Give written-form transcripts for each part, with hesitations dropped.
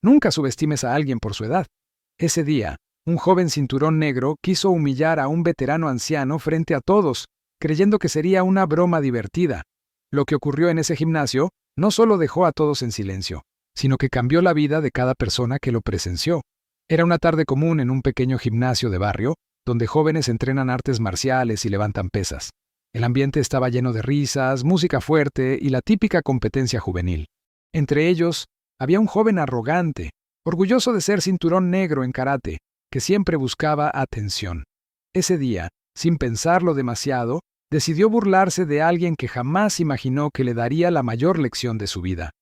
Nunca subestimes a alguien por su edad. Ese día, un joven cinturón negro quiso humillar a un veterano anciano frente a todos, creyendo que sería una broma divertida. Lo que ocurrió en ese gimnasio no solo dejó a todos en silencio, sino que cambió la vida de cada persona que lo presenció. Era una tarde común en un pequeño gimnasio de barrio, donde jóvenes entrenan artes marciales y levantan pesas. El ambiente estaba lleno de risas, música fuerte y la típica competencia juvenil. Entre ellos, había un joven arrogante, orgulloso de ser cinturón negro en karate, que siempre buscaba atención. Ese día, sin pensarlo demasiado, decidió burlarse de alguien que jamás imaginó que le daría la mayor lección de su vida.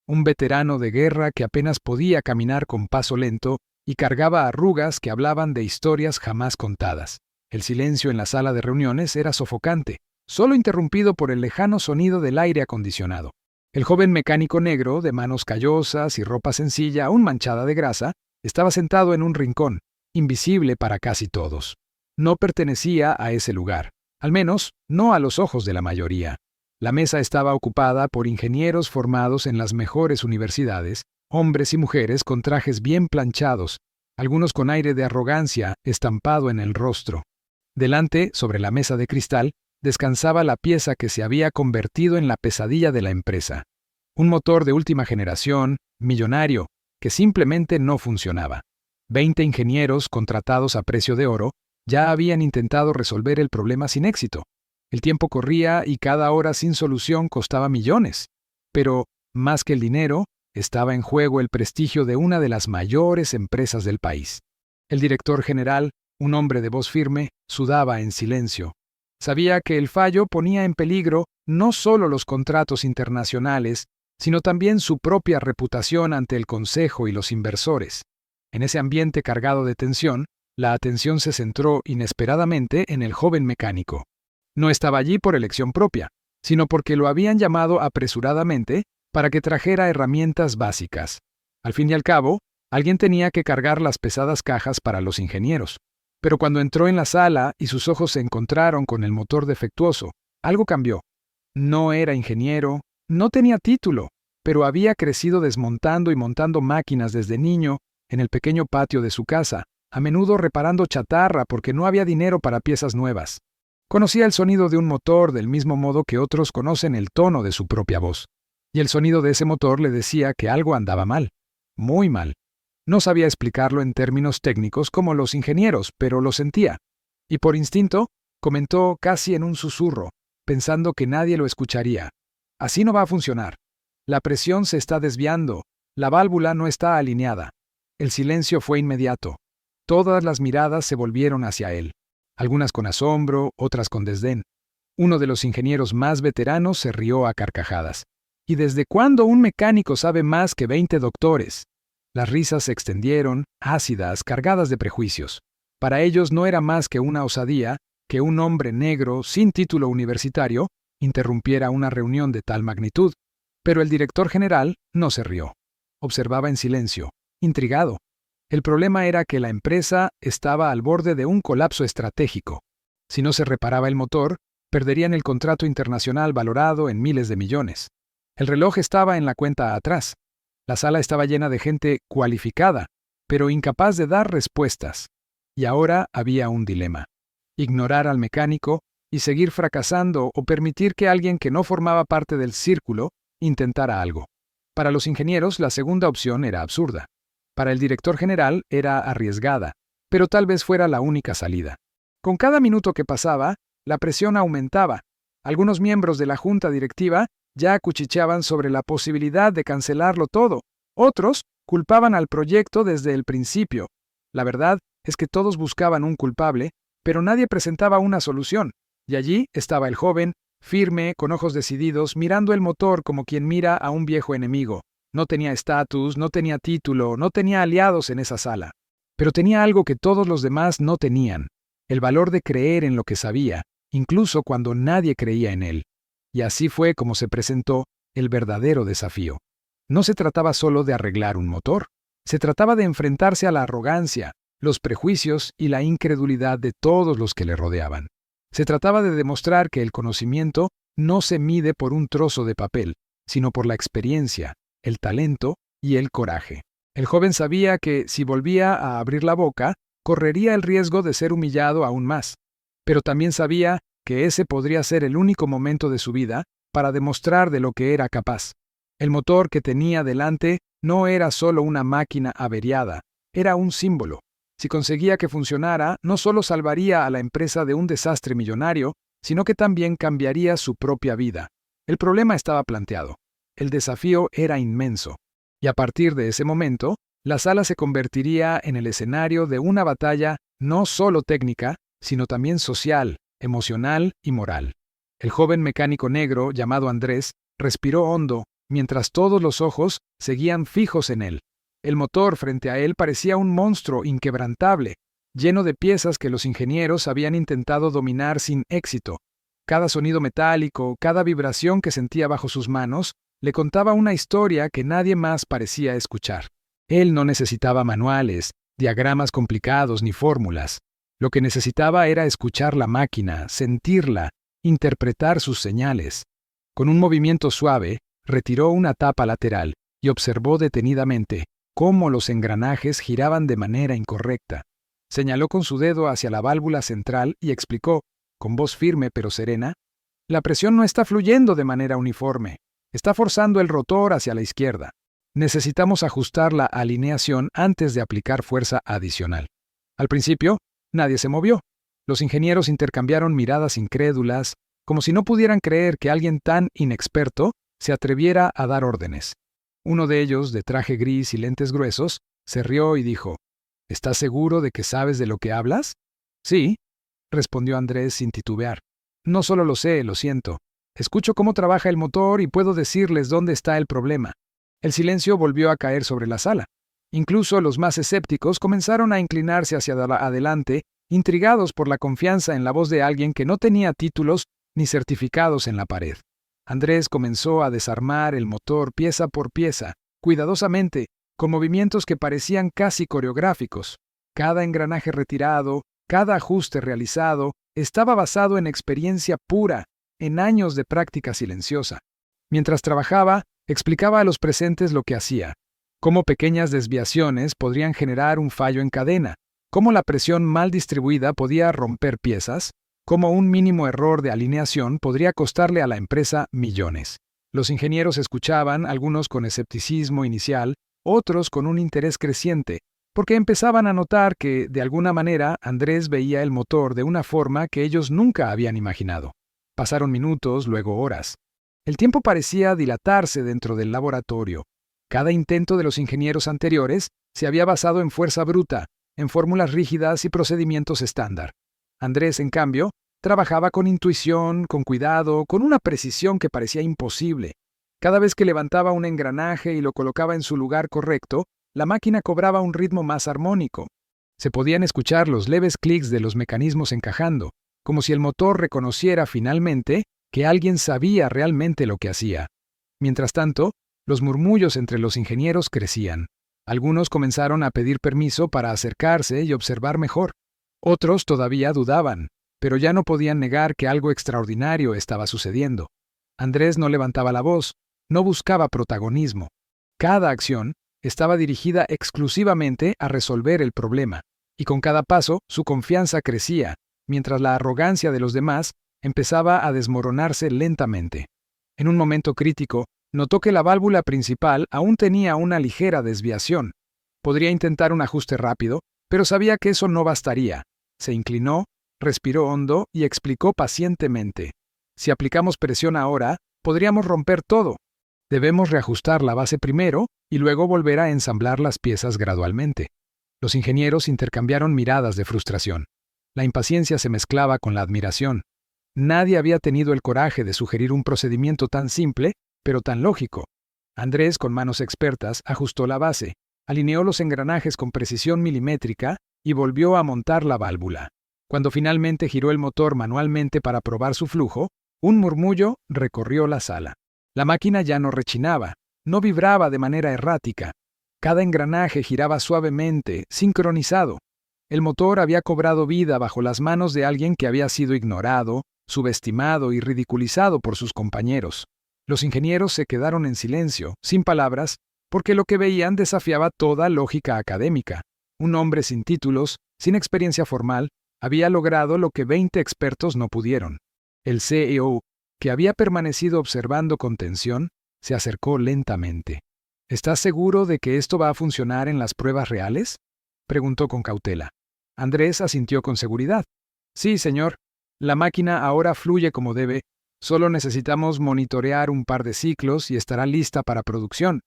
Un veterano de guerra que apenas podía caminar con paso lento y cargaba arrugas que hablaban de historias jamás contadas. El silencio en la sala de reuniones era sofocante, solo interrumpido por el lejano sonido del aire acondicionado. El joven mecánico negro, de manos callosas y ropa sencilla, aún manchada de grasa, estaba sentado en un rincón, invisible para casi todos. No pertenecía a ese lugar, al menos no a los ojos de la mayoría. La mesa estaba ocupada por ingenieros formados en las mejores universidades, hombres y mujeres con trajes bien planchados, algunos con aire de arrogancia estampado en el rostro. Delante, sobre la mesa de cristal, descansaba la pieza que se había convertido en la pesadilla de la empresa. Un motor de última generación, millonario, que simplemente no funcionaba. 20 ingenieros contratados a precio de oro ya habían intentado resolver el problema sin éxito. El tiempo corría y cada hora sin solución costaba millones. Pero, más que el dinero, estaba en juego el prestigio de una de las mayores empresas del país. El director general, un hombre de voz firme, sudaba en silencio. Sabía que el fallo ponía en peligro no solo los contratos internacionales, sino también su propia reputación ante el consejo y los inversores. En ese ambiente cargado de tensión, la atención se centró inesperadamente en el joven mecánico. No estaba allí por elección propia, sino porque lo habían llamado apresuradamente para que trajera herramientas básicas. Al fin y al cabo, alguien tenía que cargar las pesadas cajas para los ingenieros. Pero cuando entró en la sala y sus ojos se encontraron con el motor defectuoso, algo cambió. No era ingeniero, no tenía título, pero había crecido desmontando y montando máquinas desde niño en el pequeño patio de su casa, a menudo reparando chatarra porque no había dinero para piezas nuevas. Conocía el sonido de un motor del mismo modo que otros conocen el tono de su propia voz. Y el sonido de ese motor le decía que algo andaba mal, muy mal. No sabía explicarlo en términos técnicos como los ingenieros, pero lo sentía. Y por instinto, comentó casi en un susurro, pensando que nadie lo escucharía. Así no va a funcionar. La presión se está desviando, la válvula no está alineada. El silencio fue inmediato. Todas las miradas se volvieron hacia él, algunas con asombro, otras con desdén. Uno de los ingenieros más veteranos se rió a carcajadas. ¿Y desde cuándo un mecánico sabe más que 20 doctores? Las risas se extendieron, ácidas, cargadas de prejuicios. Para ellos no era más que una osadía que un hombre negro, sin título universitario, interrumpiera una reunión de tal magnitud. Pero el director general no se rió. Observaba en silencio, intrigado. El problema era que la empresa estaba al borde de un colapso estratégico. Si no se reparaba el motor, perderían el contrato internacional valorado en miles de millones. El reloj estaba en la cuenta atrás. La sala estaba llena de gente cualificada, pero incapaz de dar respuestas. Y ahora había un dilema: ignorar al mecánico y seguir fracasando o permitir que alguien que no formaba parte del círculo intentara algo. Para los ingenieros, la segunda opción era absurda. Para el director general era arriesgada, pero tal vez fuera la única salida. Con cada minuto que pasaba, la presión aumentaba. Algunos miembros de la junta directiva ya acuchicheaban sobre la posibilidad de cancelarlo todo. Otros culpaban al proyecto desde el principio. La verdad es que todos buscaban un culpable, pero nadie presentaba una solución. Y allí estaba el joven, firme, con ojos decididos, mirando el motor como quien mira a un viejo enemigo. No tenía estatus, no tenía título, no tenía aliados en esa sala. Pero tenía algo que todos los demás no tenían: el valor de creer en lo que sabía, incluso cuando nadie creía en él. Y así fue como se presentó el verdadero desafío. No se trataba solo de arreglar un motor. Se trataba de enfrentarse a la arrogancia, los prejuicios y la incredulidad de todos los que le rodeaban. Se trataba de demostrar que el conocimiento no se mide por un trozo de papel, sino por la experiencia, el talento y el coraje. El joven sabía que, si volvía a abrir la boca, correría el riesgo de ser humillado aún más. Pero también sabía que ese podría ser el único momento de su vida para demostrar de lo que era capaz. El motor que tenía delante no era solo una máquina averiada, era un símbolo. Si conseguía que funcionara, no solo salvaría a la empresa de un desastre millonario, sino que también cambiaría su propia vida. El problema estaba planteado. El desafío era inmenso. Y a partir de ese momento, la sala se convertiría en el escenario de una batalla no solo técnica, sino también social, emocional y moral. El joven mecánico negro, llamado Andrés, respiró hondo, mientras todos los ojos seguían fijos en él. El motor frente a él parecía un monstruo inquebrantable, lleno de piezas que los ingenieros habían intentado dominar sin éxito. Cada sonido metálico, cada vibración que sentía bajo sus manos, le contaba una historia que nadie más parecía escuchar. Él no necesitaba manuales, diagramas complicados ni fórmulas. Lo que necesitaba era escuchar la máquina, sentirla, interpretar sus señales. Con un movimiento suave, retiró una tapa lateral y observó detenidamente cómo los engranajes giraban de manera incorrecta. Señaló con su dedo hacia la válvula central y explicó, con voz firme pero serena, «La presión no está fluyendo de manera uniforme. Está forzando el rotor hacia la izquierda. Necesitamos ajustar la alineación antes de aplicar fuerza adicional». Al principio, nadie se movió. Los ingenieros intercambiaron miradas incrédulas, como si no pudieran creer que alguien tan inexperto se atreviera a dar órdenes. Uno de ellos, de traje gris y lentes gruesos, se rió y dijo, «¿Estás seguro de que sabes de lo que hablas?» «Sí», respondió Andrés sin titubear. «No solo lo sé, lo siento. Escucho cómo trabaja el motor y puedo decirles dónde está el problema». El silencio volvió a caer sobre la sala. Incluso los más escépticos comenzaron a inclinarse hacia adelante, intrigados por la confianza en la voz de alguien que no tenía títulos ni certificados en la pared. Andrés comenzó a desarmar el motor pieza por pieza, cuidadosamente, con movimientos que parecían casi coreográficos. Cada engranaje retirado, cada ajuste realizado, estaba basado en experiencia pura, en años de práctica silenciosa. Mientras trabajaba, explicaba a los presentes lo que hacía, cómo pequeñas desviaciones podrían generar un fallo en cadena, cómo la presión mal distribuida podía romper piezas, cómo un mínimo error de alineación podría costarle a la empresa millones. Los ingenieros escuchaban, algunos con escepticismo inicial, otros con un interés creciente, porque empezaban a notar que, de alguna manera, Andrés veía el motor de una forma que ellos nunca habían imaginado. Pasaron minutos, luego horas. El tiempo parecía dilatarse dentro del laboratorio. Cada intento de los ingenieros anteriores se había basado en fuerza bruta, en fórmulas rígidas y procedimientos estándar. Andrés, en cambio, trabajaba con intuición, con cuidado, con una precisión que parecía imposible. Cada vez que levantaba un engranaje y lo colocaba en su lugar correcto, la máquina cobraba un ritmo más armónico. Se podían escuchar los leves clics de los mecanismos encajando, como si el motor reconociera finalmente que alguien sabía realmente lo que hacía. Mientras tanto, los murmullos entre los ingenieros crecían. Algunos comenzaron a pedir permiso para acercarse y observar mejor. Otros todavía dudaban, pero ya no podían negar que algo extraordinario estaba sucediendo. Andrés no levantaba la voz, no buscaba protagonismo. Cada acción estaba dirigida exclusivamente a resolver el problema, y con cada paso su confianza crecía, mientras la arrogancia de los demás empezaba a desmoronarse lentamente. En un momento crítico, notó que la válvula principal aún tenía una ligera desviación. Podría intentar un ajuste rápido, pero sabía que eso no bastaría. Se inclinó, respiró hondo y explicó pacientemente. Si aplicamos presión ahora, podríamos romper todo. Debemos reajustar la base primero y luego volver a ensamblar las piezas gradualmente. Los ingenieros intercambiaron miradas de frustración. La impaciencia se mezclaba con la admiración. Nadie había tenido el coraje de sugerir un procedimiento tan simple, pero tan lógico. Andrés, con manos expertas, ajustó la base, alineó los engranajes con precisión milimétrica y volvió a montar la válvula. Cuando finalmente giró el motor manualmente para probar su flujo, un murmullo recorrió la sala. La máquina ya no rechinaba, no vibraba de manera errática. Cada engranaje giraba suavemente, sincronizado. El motor había cobrado vida bajo las manos de alguien que había sido ignorado, subestimado y ridiculizado por sus compañeros. Los ingenieros se quedaron en silencio, sin palabras, porque lo que veían desafiaba toda lógica académica. Un hombre sin títulos, sin experiencia formal, había logrado lo que 20 expertos no pudieron. El CEO, que había permanecido observando con tensión, se acercó lentamente. ¿Estás seguro de que esto va a funcionar en las pruebas reales?, preguntó con cautela. Andrés asintió con seguridad. Sí, señor. La máquina ahora fluye como debe. Solo necesitamos monitorear un par de ciclos y estará lista para producción.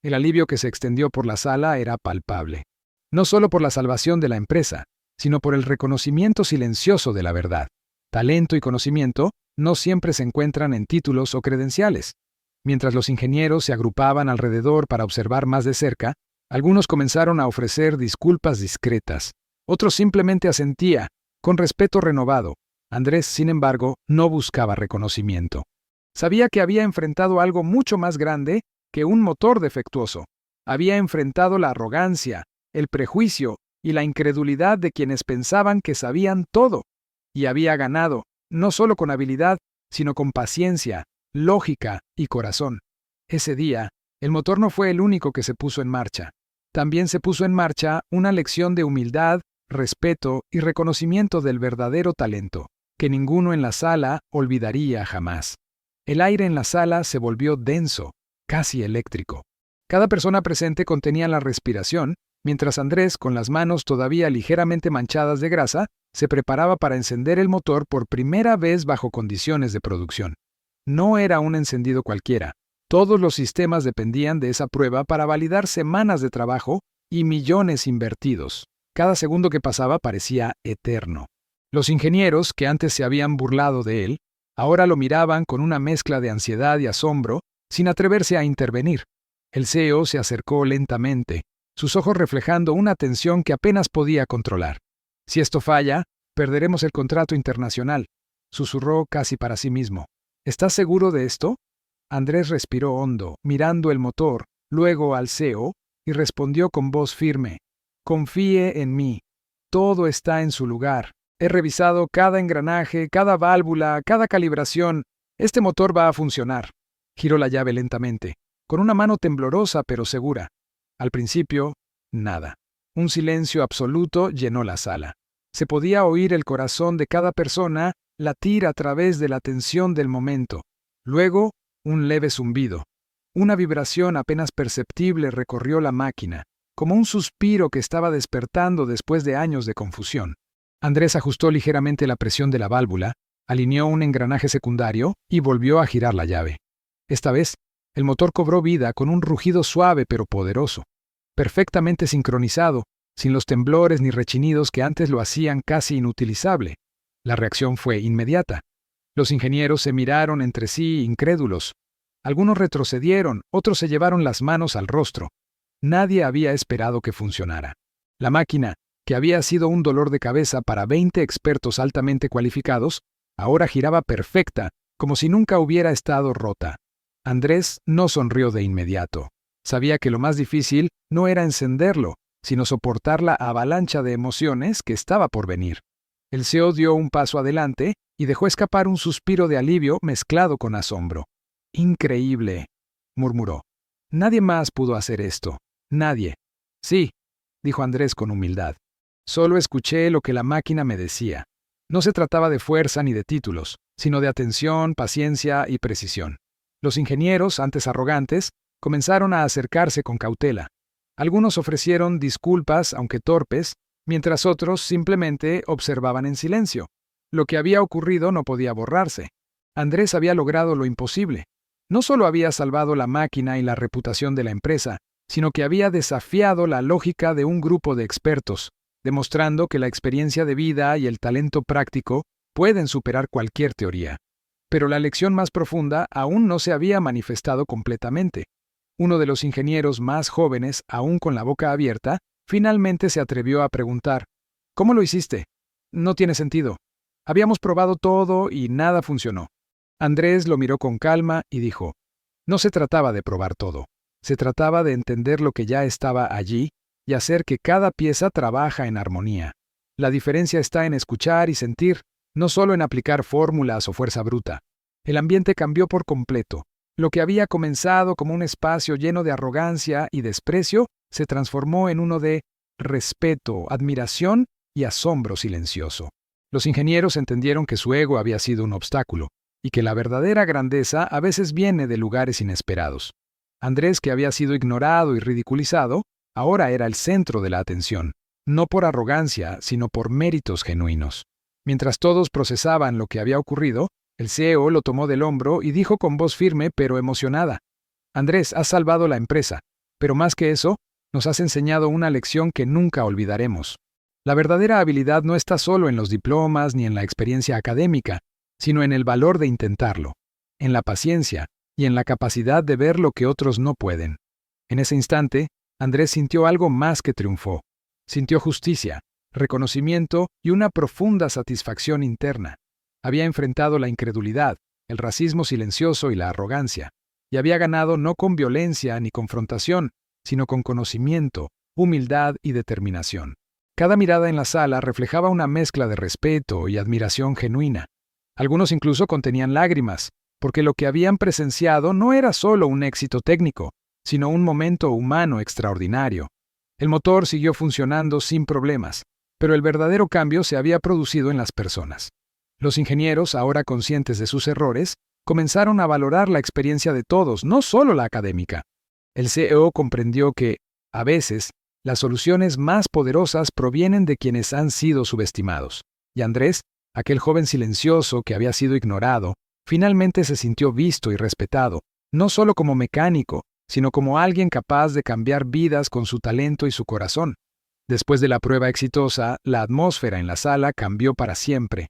El alivio que se extendió por la sala era palpable. No solo por la salvación de la empresa, sino por el reconocimiento silencioso de la verdad. Talento y conocimiento no siempre se encuentran en títulos o credenciales. Mientras los ingenieros se agrupaban alrededor para observar más de cerca, algunos comenzaron a ofrecer disculpas discretas. Otros simplemente asentía, con respeto renovado. Andrés, sin embargo, no buscaba reconocimiento. Sabía que había enfrentado algo mucho más grande que un motor defectuoso. Había enfrentado la arrogancia, el prejuicio y la incredulidad de quienes pensaban que sabían todo. Y había ganado, no solo con habilidad, sino con paciencia, lógica y corazón. Ese día, el motor no fue el único que se puso en marcha. También se puso en marcha una lección de humildad, respeto y reconocimiento del verdadero talento, que ninguno en la sala olvidaría jamás. El aire en la sala se volvió denso, casi eléctrico. Cada persona presente contenía la respiración, mientras Andrés, con las manos todavía ligeramente manchadas de grasa, se preparaba para encender el motor por primera vez bajo condiciones de producción. No era un encendido cualquiera. Todos los sistemas dependían de esa prueba para validar semanas de trabajo y millones invertidos. Cada segundo que pasaba parecía eterno. Los ingenieros, que antes se habían burlado de él, ahora lo miraban con una mezcla de ansiedad y asombro, sin atreverse a intervenir. El CEO se acercó lentamente, sus ojos reflejando una tensión que apenas podía controlar. Si esto falla, perderemos el contrato internacional, susurró casi para sí mismo. ¿Estás seguro de esto? Andrés respiró hondo, mirando el motor, luego al CEO, y respondió con voz firme. Confíe en mí. Todo está en su lugar. He revisado cada engranaje, cada válvula, cada calibración. Este motor va a funcionar. Giró la llave lentamente, con una mano temblorosa pero segura. Al principio, nada. Un silencio absoluto llenó la sala. Se podía oír el corazón de cada persona latir a través de la tensión del momento. Luego, un leve zumbido. Una vibración apenas perceptible recorrió la máquina, como un suspiro que estaba despertando después de años de confusión. Andrés ajustó ligeramente la presión de la válvula, alineó un engranaje secundario y volvió a girar la llave. Esta vez, el motor cobró vida con un rugido suave pero poderoso, perfectamente sincronizado, sin los temblores ni rechinidos que antes lo hacían casi inutilizable. La reacción fue inmediata. Los ingenieros se miraron entre sí incrédulos. Algunos retrocedieron, otros se llevaron las manos al rostro. Nadie había esperado que funcionara. La máquina, que había sido un dolor de cabeza para 20 expertos altamente cualificados, ahora giraba perfecta, como si nunca hubiera estado rota. Andrés no sonrió de inmediato. Sabía que lo más difícil no era encenderlo, sino soportar la avalancha de emociones que estaba por venir. El CEO dio un paso adelante y dejó escapar un suspiro de alivio mezclado con asombro. «Increíble», murmuró. «Nadie más pudo hacer esto. Nadie». «Sí», dijo Andrés con humildad. «Solo escuché lo que la máquina me decía. No se trataba de fuerza ni de títulos, sino de atención, paciencia y precisión». Los ingenieros, antes arrogantes, comenzaron a acercarse con cautela. Algunos ofrecieron disculpas, aunque torpes, mientras otros simplemente observaban en silencio. Lo que había ocurrido no podía borrarse. Andrés había logrado lo imposible. No solo había salvado la máquina y la reputación de la empresa, sino que había desafiado la lógica de un grupo de expertos, demostrando que la experiencia de vida y el talento práctico pueden superar cualquier teoría. Pero la lección más profunda aún no se había manifestado completamente. Uno de los ingenieros más jóvenes, aún con la boca abierta, finalmente se atrevió a preguntar, «¿Cómo lo hiciste? No tiene sentido. Habíamos probado todo y nada funcionó». Andrés lo miró con calma y dijo, «No se trataba de probar todo. Se trataba de entender lo que ya estaba allí y hacer que cada pieza trabaja en armonía. La diferencia está en escuchar y sentir, no solo en aplicar fórmulas o fuerza bruta». El ambiente cambió por completo. Lo que había comenzado como un espacio lleno de arrogancia y desprecio se transformó en uno de respeto, admiración y asombro silencioso. Los ingenieros entendieron que su ego había sido un obstáculo y que la verdadera grandeza a veces viene de lugares inesperados. Andrés, que había sido ignorado y ridiculizado, ahora era el centro de la atención, no por arrogancia, sino por méritos genuinos. Mientras todos procesaban lo que había ocurrido, el CEO lo tomó del hombro y dijo con voz firme pero emocionada: «Andrés, has salvado la empresa, pero más que eso, nos has enseñado una lección que nunca olvidaremos. La verdadera habilidad no está solo en los diplomas ni en la experiencia académica, sino en el valor de intentarlo, en la paciencia y en la capacidad de ver lo que otros no pueden». En ese instante, Andrés sintió algo más que triunfó. Sintió justicia, reconocimiento y una profunda satisfacción interna. Había enfrentado la incredulidad, el racismo silencioso y la arrogancia, y había ganado no con violencia ni confrontación, sino con conocimiento, humildad y determinación. Cada mirada en la sala reflejaba una mezcla de respeto y admiración genuina. Algunos incluso contenían lágrimas, porque lo que habían presenciado no era solo un éxito técnico, sino un momento humano extraordinario. El motor siguió funcionando sin problemas, pero el verdadero cambio se había producido en las personas. Los ingenieros, ahora conscientes de sus errores, comenzaron a valorar la experiencia de todos, no solo la académica. El CEO comprendió que, a veces, las soluciones más poderosas provienen de quienes han sido subestimados. Y Andrés, aquel joven silencioso que había sido ignorado, finalmente se sintió visto y respetado, no solo como mecánico, sino como alguien capaz de cambiar vidas con su talento y su corazón. Después de la prueba exitosa, la atmósfera en la sala cambió para siempre.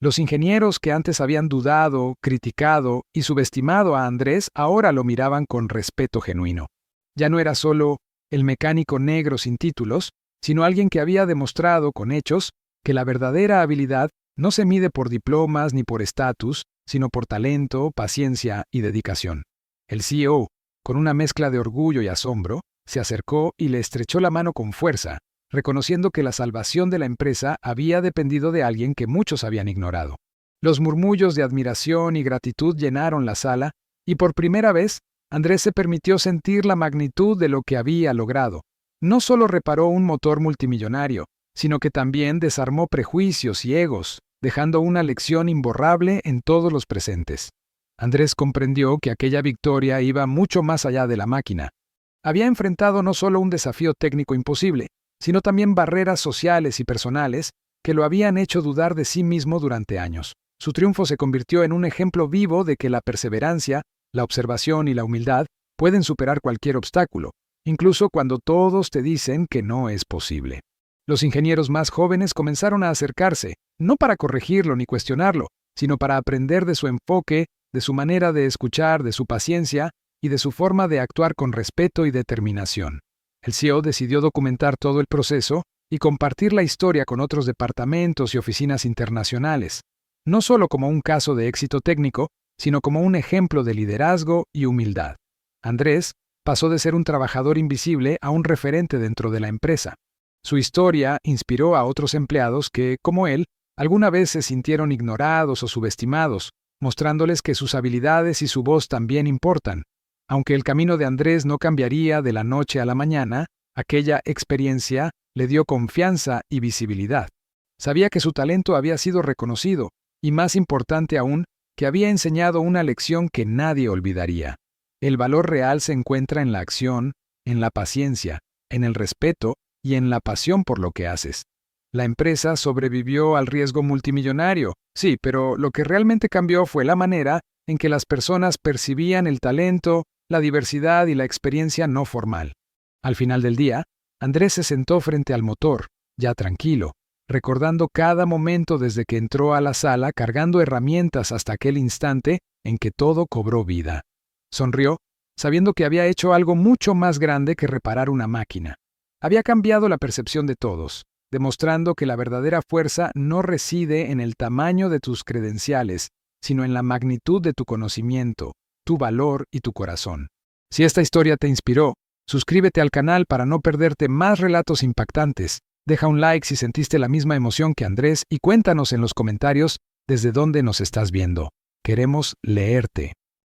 Los ingenieros que antes habían dudado, criticado y subestimado a Andrés ahora lo miraban con respeto genuino. Ya no era solo el mecánico negro sin títulos, sino alguien que había demostrado con hechos que la verdadera habilidad no se mide por diplomas ni por estatus, sino por talento, paciencia y dedicación. El CEO, con una mezcla de orgullo y asombro, se acercó y le estrechó la mano con fuerza, reconociendo que la salvación de la empresa había dependido de alguien que muchos habían ignorado. Los murmullos de admiración y gratitud llenaron la sala, y por primera vez, Andrés se permitió sentir la magnitud de lo que había logrado. No solo reparó un motor multimillonario, sino que también desarmó prejuicios y egos, dejando una lección imborrable en todos los presentes. Andrés comprendió que aquella victoria iba mucho más allá de la máquina. Había enfrentado no solo un desafío técnico imposible, sino también barreras sociales y personales que lo habían hecho dudar de sí mismo durante años. Su triunfo se convirtió en un ejemplo vivo de que la perseverancia, la observación y la humildad pueden superar cualquier obstáculo, incluso cuando todos te dicen que no es posible. Los ingenieros más jóvenes comenzaron a acercarse, no para corregirlo ni cuestionarlo, sino para aprender de su enfoque, de su manera de escuchar, de su paciencia y de su forma de actuar con respeto y determinación. El CEO decidió documentar todo el proceso y compartir la historia con otros departamentos y oficinas internacionales, no solo como un caso de éxito técnico, sino como un ejemplo de liderazgo y humildad. Andrés pasó de ser un trabajador invisible a un referente dentro de la empresa. Su historia inspiró a otros empleados que, como él, alguna vez se sintieron ignorados o subestimados, mostrándoles que sus habilidades y su voz también importan. Aunque el camino de Andrés no cambiaría de la noche a la mañana, aquella experiencia le dio confianza y visibilidad. Sabía que su talento había sido reconocido, y más importante aún, que había enseñado una lección que nadie olvidaría. El valor real se encuentra en la acción, en la paciencia, en el respeto y en la pasión por lo que haces. La empresa sobrevivió al riesgo multimillonario, sí, pero lo que realmente cambió fue la manera en que las personas percibían el talento, la diversidad y la experiencia no formal. Al final del día, Andrés se sentó frente al motor, ya tranquilo, recordando cada momento desde que entró a la sala cargando herramientas hasta aquel instante en que todo cobró vida. Sonrió, sabiendo que había hecho algo mucho más grande que reparar una máquina. Había cambiado la percepción de todos, demostrando que la verdadera fuerza no reside en el tamaño de tus credenciales, sino en la magnitud de tu conocimiento, tu valor y tu corazón. Si esta historia te inspiró, suscríbete al canal para no perderte más relatos impactantes. Deja un like si sentiste la misma emoción que Andrés y cuéntanos en los comentarios desde dónde nos estás viendo. Queremos leerte.